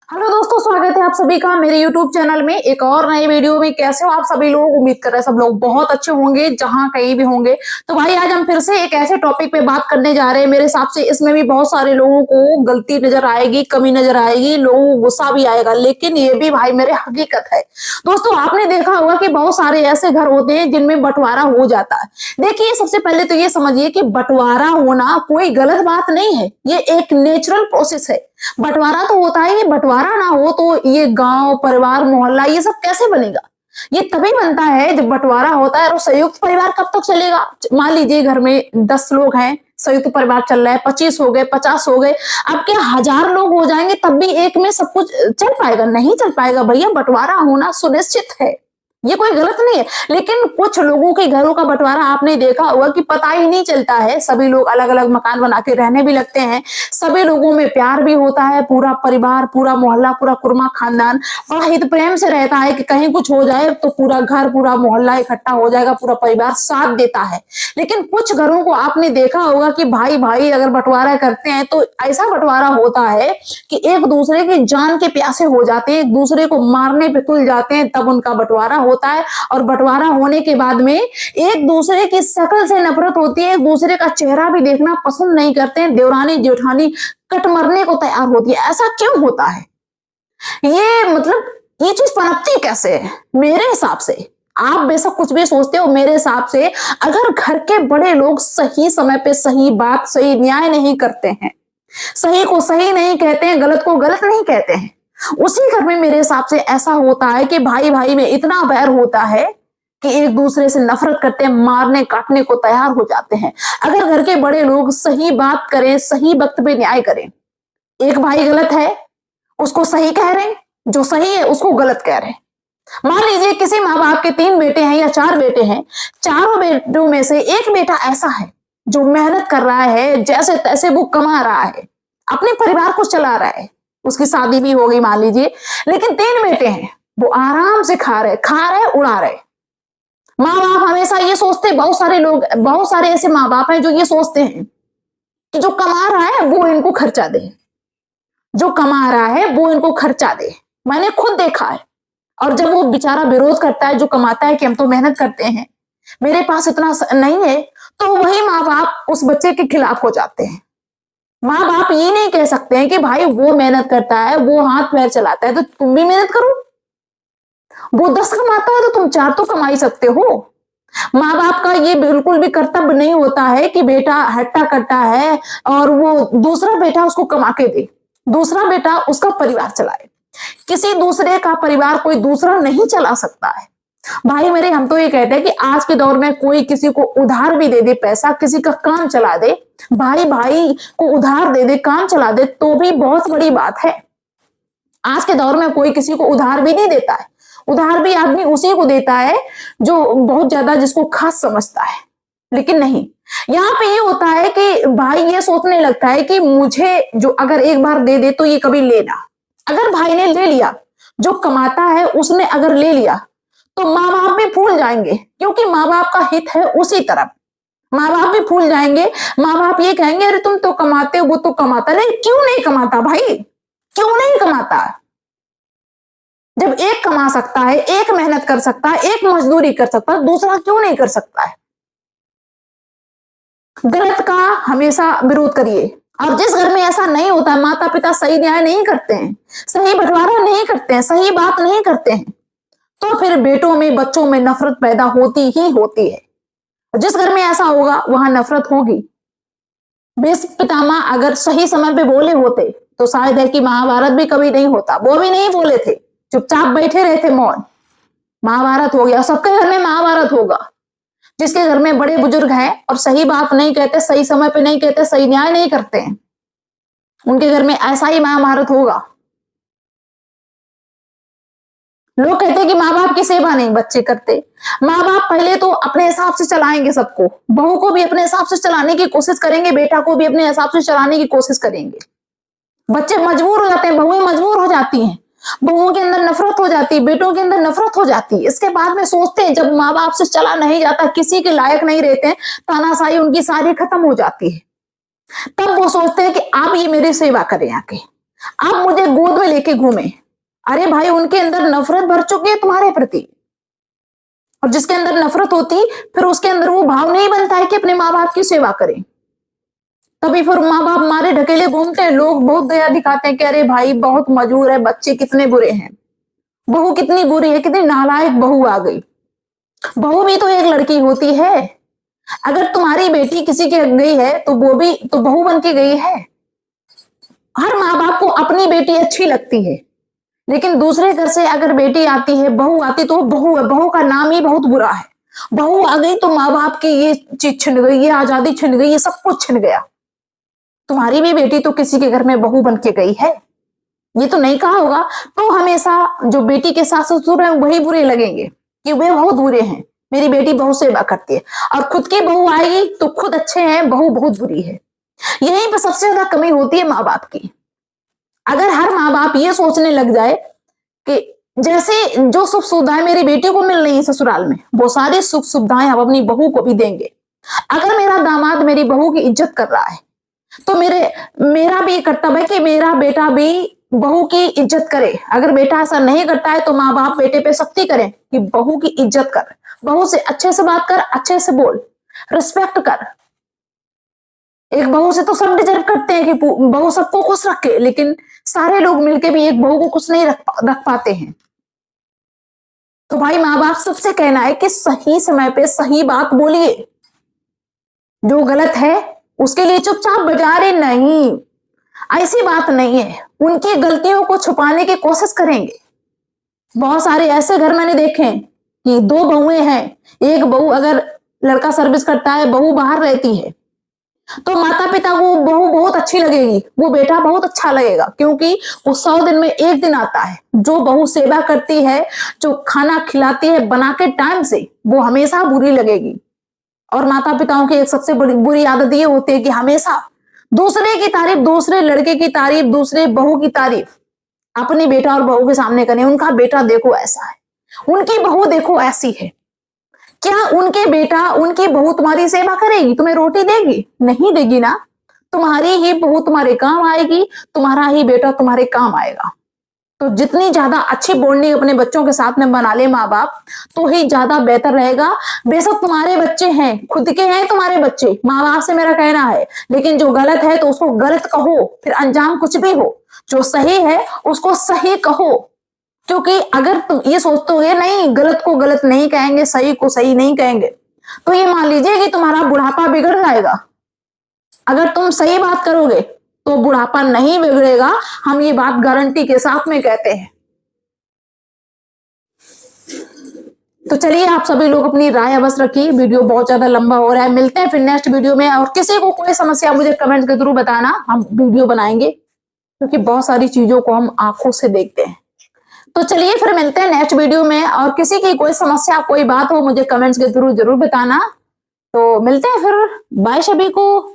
Hello दोस्तों, स्वागत है आप सभी का मेरे YouTube चैनल में एक और नए वीडियो में। कैसे हो आप सभी लोग? उम्मीद कर रहे हैं सब लोग बहुत अच्छे होंगे जहां कहीं भी होंगे। तो भाई आज हम फिर से एक ऐसे टॉपिक पे बात करने जा रहे हैं। मेरे हिसाब से इसमें भी बहुत सारे लोगों को गलती नजर आएगी, कमी नजर आएगी, लोगों को गुस्सा भी आएगा, लेकिन ये भी भाई मेरे हकीकत है। दोस्तों आपने देखा होगा कि बहुत सारे ऐसे घर होते हैं जिनमें बंटवारा हो जाता है। देखिए सबसे पहले तो ये समझिए कि बंटवारा होना कोई गलत बात नहीं है, ये एक नेचुरल प्रोसेस है। बंटवारा तो होता है, ये बंटवारा ना हो तो ये गांव परिवार मोहल्ला ये सब कैसे बनेगा? ये तभी बनता है जब बंटवारा होता है। और संयुक्त परिवार कब तक चलेगा? मान लीजिए घर में 10 लोग हैं, संयुक्त परिवार चल रहा है, 25 हो गए, 50 हो गए, अब क्या 1000 लोग हो जाएंगे तब भी एक में सब कुछ चल पाएगा? नहीं चल पाएगा भैया। बंटवारा होना सुनिश्चित है, ये कोई गलत नहीं है। लेकिन कुछ लोगों के घरों का बंटवारा आपने देखा होगा कि पता ही नहीं चलता है, सभी लोग अलग अलग मकान बना के रहने भी लगते हैं, सभी लोगों में प्यार भी होता है, पूरा परिवार, पूरा मोहल्ला, पूरा कुर्मा खानदान बड़ा हित प्रेम से रहता है कि कहीं कुछ हो जाए तो पूरा घर, पूरा मोहल्ला इकट्ठा हो जाएगा, पूरा परिवार साथ देता है। लेकिन कुछ घरों को आपने देखा होगा कि भाई भाई अगर बंटवारा करते हैं तो ऐसा बंटवारा होता है कि एक दूसरे की जान के प्यासे हो जाते हैं, एक दूसरे को मारने पे तुल जाते हैं, तब उनका बंटवारा होता है। और बंटवारा होने के बाद में एक दूसरे की शक्ल से नफरत होती है, एक दूसरे का चेहरा भी देखना पसंद नहीं करते हैं, देवरानी जेठानी कट मरने को तैयार होती है। ऐसा क्यों होता है? ये मतलब ये चीज पनपती कैसे है? मेरे हिसाब से, आप बेशक कुछ भी सोचते हो, मेरे हिसाब से अगर घर के बड़े लोग सही समय पे सही बात, सही न्याय नहीं करते हैं, सही को सही नहीं कहते हैं, गलत को गलत नहीं कहते हैं, उसी घर में मेरे हिसाब से ऐसा होता है कि भाई भाई में इतना बैर होता है कि एक दूसरे से नफरत करते हैं, मारने काटने को तैयार हो जाते हैं। अगर घर के बड़े लोग सही बात करें, सही वक्त पे न्याय करें, एक भाई गलत है उसको सही कह रहे हैं, जो सही है उसको गलत कह रहे हैं। मान लीजिए किसी माँ बाप के 3 बेटे हैं या 4 बेटे हैं, चारों बेटों में से एक बेटा ऐसा है जो मेहनत कर रहा है, जैसे तैसे वो कमा रहा है, अपने परिवार को चला रहा है, उसकी शादी भी हो गई मान लीजिए, लेकिन 3 बेटे हैं वो आराम से खा रहे उड़ा रहे। माँ बाप हमेशा ये सोचते, बहुत सारे लोग, बहुत सारे ऐसे माँ बाप हैं जो ये सोचते हैं कि जो कमा रहा है वो इनको खर्चा दे, जो कमा रहा है वो इनको खर्चा दे। मैंने खुद देखा है। और जब वो बेचारा विरोध करता है जो कमाता है कि हम तो मेहनत करते हैं, मेरे पास इतना नहीं है, तो वही माँ बाप उस बच्चे के खिलाफ हो जाते हैं। माँ बाप ये नहीं कह सकते हैं कि भाई वो मेहनत करता है, वो हाथ पैर चलाता है तो तुम भी मेहनत करो। वो 10 कमाता है तो तुम 4 तो कमा ही सकते हो। माँ बाप का ये बिल्कुल भी कर्तव्य नहीं होता है कि बेटा हट्टा कट्टा है और वो दूसरा बेटा उसको कमा के दे, दूसरा बेटा उसका परिवार चलाए। किसी दूसरे का परिवार कोई दूसरा नहीं चला सकता है। भाई मेरे, हम तो ये कहते हैं कि आज के दौर में कोई किसी को उधार भी दे दे पैसा, किसी का काम चला दे, भाई भाई को उधार दे दे, काम चला दे, तो भी बहुत बड़ी बात है। आज के दौर में कोई किसी को उधार भी नहीं देता है। उधार भी आदमी उसी को देता है जो बहुत ज्यादा जिसको खास समझता है। लेकिन नहीं, यहाँ पे ये होता है कि भाई ये सोचने लगता है कि मुझे जो अगर एक बार दे दे तो ये कभी लेना। अगर भाई ने ले लिया, जो कमाता है उसने अगर ले लिया, तो माँ बाप भी भूल जाएंगे, क्योंकि माँ बाप का हित है उसी तरफ। माँ बाप भी भूल जाएंगे, माँ बाप ये कहेंगे अरे तुम तो कमाते हो, वो तो कमाता नहीं। क्यों नहीं कमाता भाई? क्यों नहीं कमाता? जब एक कमा सकता है, एक मेहनत कर सकता है, एक मजदूरी कर सकता है, दूसरा क्यों नहीं कर सकता है? गलत का हमेशा विरोध करिए। और जिस घर में ऐसा नहीं होता, माता पिता सही न्याय नहीं करते हैं, सही बंटवारा नहीं करते हैं, सही बात नहीं करते हैं, तो फिर बेटों में बच्चों में नफरत पैदा होती ही होती है। जिस घर में ऐसा होगा वहां नफरत होगी। भीष्म पितामह अगर सही समय पे बोले होते तो शायद है कि महाभारत भी कभी नहीं होता। वो भी नहीं बोले थे, चुपचाप बैठे रहे थे मौन, महाभारत हो गया। सबके घर में महाभारत होगा। जिसके घर में बड़े बुजुर्ग हैं और सही बात नहीं कहते, सही समय पे नहीं कहते, सही न्याय नहीं करते हैं, उनके घर में ऐसा ही महाभारत होगा। लोग कहते हैं कि माँ बाप की सेवा नहीं बच्चे करते। माँ बाप पहले तो अपने हिसाब से चलाएंगे सबको, बहू को भी अपने हिसाब से चलाने की कोशिश करेंगे, बेटा को भी अपने हिसाब से चलाने की कोशिश करेंगे। बच्चे मजबूर हो जाते हैं, बहुएं मजबूर हो जाती हैं, बहुओं के अंदर नफरत हो जाती है, बेटों के अंदर नफरत हो जाती है। इसके बाद में सोचते हैं जब माँ बाप से चला नहीं जाता, किसी के लायक नहीं रहते हैं, तानाशाही उनकी सारी खत्म हो जाती है, तब वो सोचते हैं कि आप ये मेरी सेवा करें आके, आप मुझे गोद में लेके घूमे। अरे भाई, उनके अंदर नफरत भर चुकी है तुम्हारे प्रति, और जिसके अंदर नफरत होती फिर उसके अंदर वो भाव नहीं बनता है कि अपने माँ बाप की सेवा करें। तभी फिर माँ बाप मारे ढकेले घूमते हैं, लोग बहुत दया दिखाते हैं कि अरे भाई बहुत मजबूर है, बच्चे कितने बुरे हैं, बहू कितनी बुरी है, कितनी नालायक बहू आ गई। बहू भी तो एक लड़की होती है। अगर तुम्हारी बेटी किसी के गई है तो वो भी तो बहू बन के गई है। हर माँ बाप को अपनी बेटी अच्छी लगती है, लेकिन दूसरे घर से अगर बेटी आती है, बहू आती, तो वो बहू है, बहू का नाम ही बहुत बुरा है। बहू आ गई तो माँ बाप की ये चीज छिन गई, ये आजादी छिन गई, ये सब कुछ छिन गया। तुम्हारी भी बेटी तो किसी के घर में बहू बन के गई है, ये तो नहीं कहा होगा। तो हमेशा जो बेटी के सास ससुर है वही बुरे लगेंगे कि वे बहुत बुरे हैं, मेरी बेटी बहू सेवा करती है। और खुद की बहू आएगी तो खुद अच्छे हैं, बहू बहुत बुरी है। यहीं पर सबसे ज्यादा कमी होती है माँ बाप की। अगर हर माँ बाप ये सोचने लग जाए कि जैसे जो सुख सुविधाएं मेरी बेटी को मिल रही है ससुराल में, वो सारी सुख सुविधाएं हम अपनी बहू को भी देंगे। अगर मेरा दामाद मेरी बहू की इज्जत कर रहा है तो मेरा भी कर्तव्य है कि मेरा बेटा भी बहू की इज्जत करे। अगर बेटा ऐसा नहीं करता है तो माँ बाप बेटे पे सख्ती करें कि बहू की इज्जत कर, बहू से अच्छे से बात कर, अच्छे से बोल, रिस्पेक्ट कर। एक बहू से तो सब डिजर्व करते हैं कि बहू सबको खुश रखे, लेकिन सारे लोग मिलके भी एक बहू को खुश नहीं रख पाते हैं। तो भाई माँ बाप सबसे कहना है कि सही समय पे सही बात बोलिए, जो गलत है उसके लिए चुपचाप बजा रहे नहीं, ऐसी बात नहीं है। उनकी गलतियों को छुपाने की कोशिश करेंगे। बहुत सारे ऐसे घर मैंने देखे हैं कि दो बहुएं हैं, एक बहू अगर लड़का सर्विस करता है, बहू बाहर रहती है, तो माता पिता को बहू बहुत अच्छी लगेगी, वो बेटा बहुत अच्छा लगेगा, क्योंकि वो 100 दिन में एक दिन आता है। जो बहू सेवा करती है, जो खाना खिलाती है बना के टाइम से, वो हमेशा बुरी लगेगी। और माता पिताओं की एक सबसे बड़ी बुरी आदत ये होती है कि हमेशा दूसरे की तारीफ, दूसरे लड़के की तारीफ, दूसरे बहू की तारीफ अपने बेटा और बहू के सामने करें। उनका बेटा देखो ऐसा है, उनकी बहू देखो ऐसी है। क्या उनके बेटा, उनकी बहू तुम्हारी सेवा करेगी, तुम्हें रोटी देगी? नहीं देगी ना। तुम्हारी ही बहू तुम्हारे काम आएगी, तुम्हारा ही बेटा तुम्हारे काम आएगा। तो जितनी ज्यादा अच्छी बॉन्डिंग अपने बच्चों के साथ में बना ले माँ बाप, तो ही ज्यादा बेहतर रहेगा। बेशक तुम्हारे बच्चे हैं, खुद के हैं तुम्हारे बच्चे, माँ बाप से मेरा कहना है, लेकिन जो गलत है तो उसको गलत कहो, फिर अंजाम कुछ भी हो। जो सही है उसको सही कहो, क्योंकि अगर तुम ये सोचते हो नहीं, गलत को गलत नहीं कहेंगे, सही को सही नहीं कहेंगे, तो ये मान लीजिए कि तुम्हारा बुढ़ापा बिगड़ जाएगा। अगर तुम सही बात करोगे तो बुढ़ापा नहीं बिगड़ेगा, हम ये बात गारंटी के साथ में कहते हैं। तो चलिए, आप सभी लोग अपनी राय अवश्य रखिए, वीडियो बहुत ज्यादा लंबा हो रहा है। मिलते हैं फिर नेक्स्ट वीडियो में, और किसी को कोई समस्या मुझे कमेंट के थ्रू बताना, हम वीडियो बनाएंगे, क्योंकि बहुत सारी चीजों को हम आंखों से देखते हैं। तो चलिए फिर मिलते हैं नेक्स्ट वीडियो में, और किसी की कोई समस्या, कोई बात हो, मुझे कमेंट्स के थ्रू जरूर बताना। तो मिलते हैं फिर, बाय सभी को।